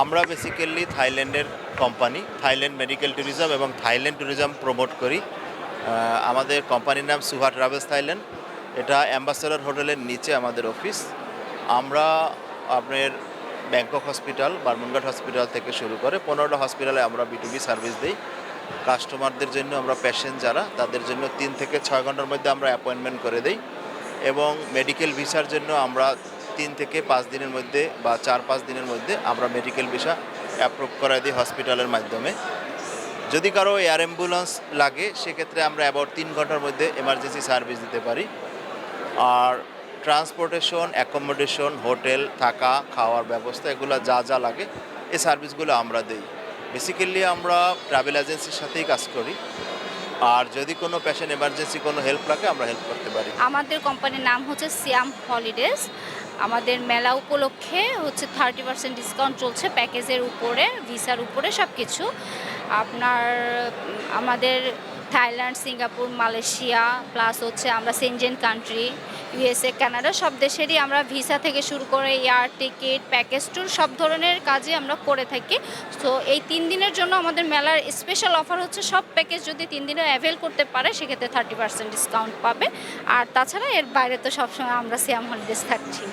আমরা বেসিক্যালি থাইল্যান্ডের company, Thailand medical tourism এবং থাইল্যান্ড ট্যুরিজম প্রমোট করি। আমাদের কোম্পানির নাম সুহা ট্রাভেলস থাইল্যান্ড। এটা অ্যাম্বাসেডর হোটেলের নিচে আমাদের অফিস। আমরা আপনার ব্যাংকক হসপিটাল, বারমুনঘাট হসপিটাল থেকে শুরু করে 15টা হসপিটালে আমরা B2B সার্ভিস দিই। কাস্টমারদের জন্য আমরা পেশেন্ট যারা তাদের জন্য 3 থেকে 6 ঘন্টার মধ্যে আমরা অ্যাপয়েন্টমেন্ট করে দেই এবং মেডিকেল ভিসার জন্য আমরা 3 থেকে 5 দিনের মধ্যে বা 4-5 দিনের মধ্যে আমরা মেডিকেল ভিসা অ্যাপ্রুভ করাই দিই হসপিটালের মাধ্যমে। যদি কারো এয়ার অ্যাম্বুলেন্স লাগে সেক্ষেত্রে আমরা অ্যাবাউট 3 ঘন্টার মধ্যে এমার্জেন্সি সার্ভিস দিতে পারি। আর ট্রান্সপোর্টেশন, অ্যাকোমোডেশন, হোটেল, থাকা, খাওয়ার ব্যবস্থা এগুলো যা যা লাগে এই সার্ভিসগুলো আমরা দিই। বেসিক্যালি আমরা ট্রাভেল এজেন্সির সাথেই কাজ করি। আর যদি কোনো পেশেন্ট এমার্জেন্সি কোনো হেল্প লাগে আমরা হেল্প করতে পারি। আমাদের কোম্পানির নাম হচ্ছে সিয়াম হলিডেজ। আমাদের মেলা উপলক্ষে হচ্ছে 30% ডিসকাউন্ট চলছে প্যাকেজের উপরে, ভিসার উপরে সব কিছু। আপনার আমাদের থাইল্যান্ড, সিঙ্গাপুর, মালয়েশিয়া প্লাস হচ্ছে আমরা সেনজেন কান্ট্রি, USA, কানাডা সব দেশেরই আমরা ভিসা থেকে শুরু করে এয়ার টিকিট, প্যাকেজ ট্যুর সব ধরনের কাজই আমরা করে থাকি। তো এই 3 দিনের জন্য আমাদের মেলার স্পেশাল অফার হচ্ছে সব প্যাকেজ যদি 3 দিনে অ্যাভেল করতে পারে সেক্ষেত্রে 30% ডিসকাউন্ট পাবে। আর তাছাড়া এর বাইরে তো সবসময় আমরা সিয়াম হলিডেজ থাকছি।